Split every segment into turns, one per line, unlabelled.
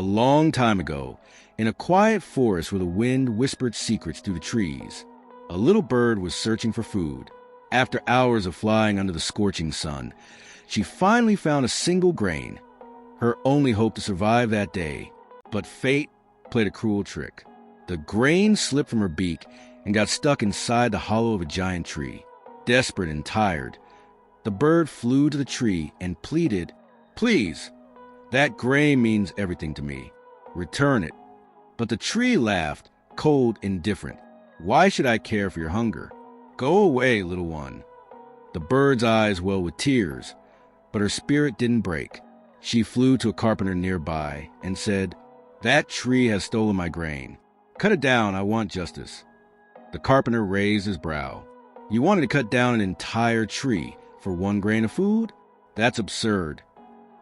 long time ago, in a quiet forest where the wind whispered secrets through the trees, a little bird was searching for food. After hours of flying under the scorching sun, she finally found a single grain, her only hope to survive that day. But fate played a cruel trick. The grain slipped from her beak and got stuck inside the hollow of a giant tree. Desperate and tired, the bird flew to the tree and pleaded, "Please, that grain means everything to me. Return it." But the tree laughed, cold, indifferent. "Why should I care for your hunger? Go away, little one." The bird's eyes welled with tears, but her spirit didn't break. She flew to a carpenter nearby and said, "That tree has stolen my grain. Cut it down, I want justice." The carpenter raised his brow. "You wanted to cut down an entire tree for one grain of food? That's absurd."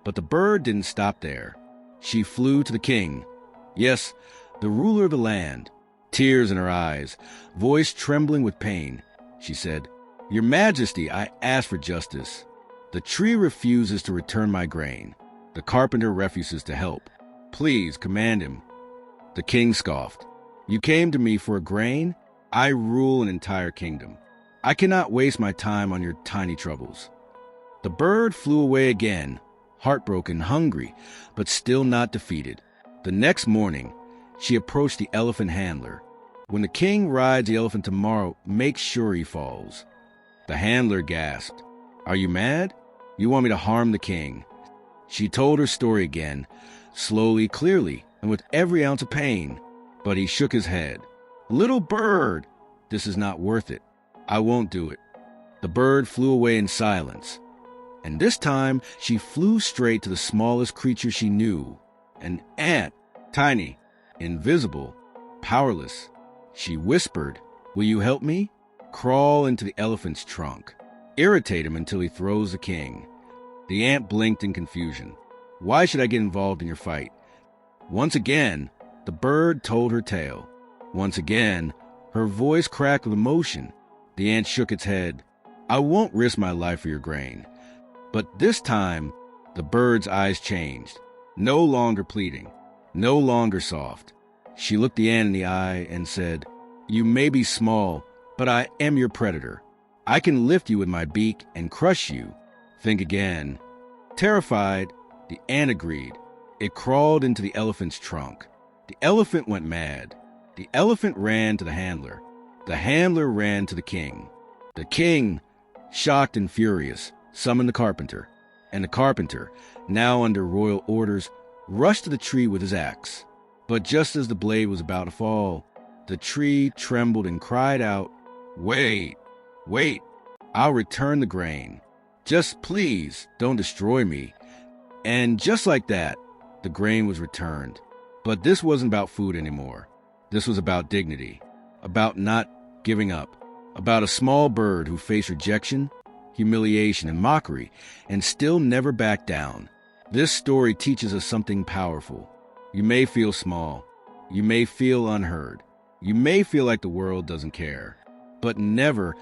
But the bird didn't stop there. She flew to the king. Yes, the ruler of the land. Tears in her eyes, voice trembling with pain, she said, "Your Majesty, I ask for justice. The tree refuses to return my grain. The carpenter refuses to help. Please command him." The king scoffed. "You came to me for a grain? I rule an entire kingdom. I cannot waste my time on your tiny troubles." The bird flew away again, heartbroken, hungry, but still not defeated. The next morning, she approached the elephant handler. "When the king rides the elephant tomorrow, make sure he falls." The handler gasped. "Are you mad? You want me to harm the king?" She told her story again, slowly, clearly, and with every ounce of pain. But he shook his head. "Little bird, this is not worth it. I won't do it." The bird flew away in silence. And this time, she flew straight to the smallest creature she knew, an ant, tiny, invisible, powerless. She whispered, "Will you help me? Crawl into the elephant's trunk. Irritate him until he throws the king." The ant blinked in confusion. "Why should I get involved in your fight?" Once again, the bird told her tale. Once again, her voice cracked with emotion. The ant shook its head. "I won't risk my life for your grain." But this time, the bird's eyes changed. No longer pleading, no longer soft. She looked the ant in the eye and said, "You may be small, but I am your predator. I can lift you with my beak and crush you. Think again." Terrified, the ant agreed. It crawled into the elephant's trunk. The elephant went mad. The elephant ran to the handler. The handler ran to the king. The king, shocked and furious, summoned the carpenter. And the carpenter, now under royal orders, rushed to the tree with his axe. But just as the blade was about to fall, the tree trembled and cried out, "Wait, wait, I'll return the grain. Just please don't destroy me." And just like that, the grain was returned. But this wasn't about food anymore. This was about dignity, about not giving up, about a small bird who faced rejection, humiliation, and mockery, and still never backed down. This story teaches us something powerful. You may feel small. You may feel unheard. You may feel like the world doesn't care. But never,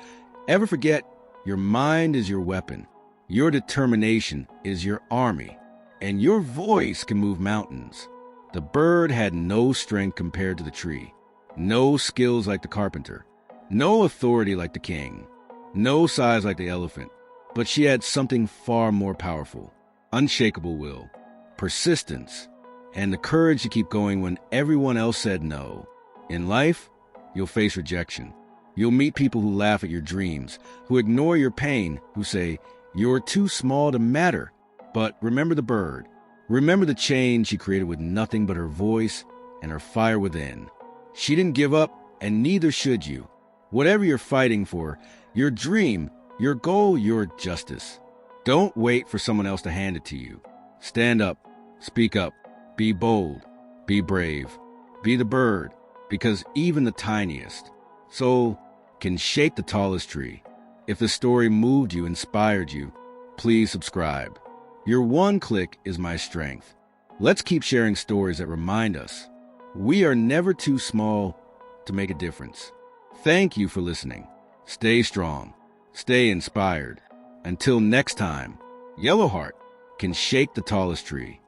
ever forget, your mind is your weapon. Your determination is your army. And your voice can move mountains. The bird had no strength compared to the tree. No skills like the carpenter. No authority like the king. No size like the elephant. But she had something far more powerful. Unshakable will, persistence, and the courage to keep going when everyone else said no. In life, you'll face rejection. You'll meet people who laugh at your dreams, who ignore your pain, who say, "You're too small to matter." But remember the bird. Remember the change she created with nothing but her voice and her fire within. She didn't give up, and neither should you. Whatever you're fighting for, your dream, your goal, your justice, don't wait for someone else to hand it to you. Stand up, speak up, be bold, be brave, be the bird, because even the tiniest soul can shape the tallest tree. If the story moved you, inspired you, please subscribe. Your one click is my strength. Let's keep sharing stories that remind us we are never too small to make a difference. Thank you for listening. Stay strong. Stay inspired. Until next time, Yellowheart can shake the tallest tree.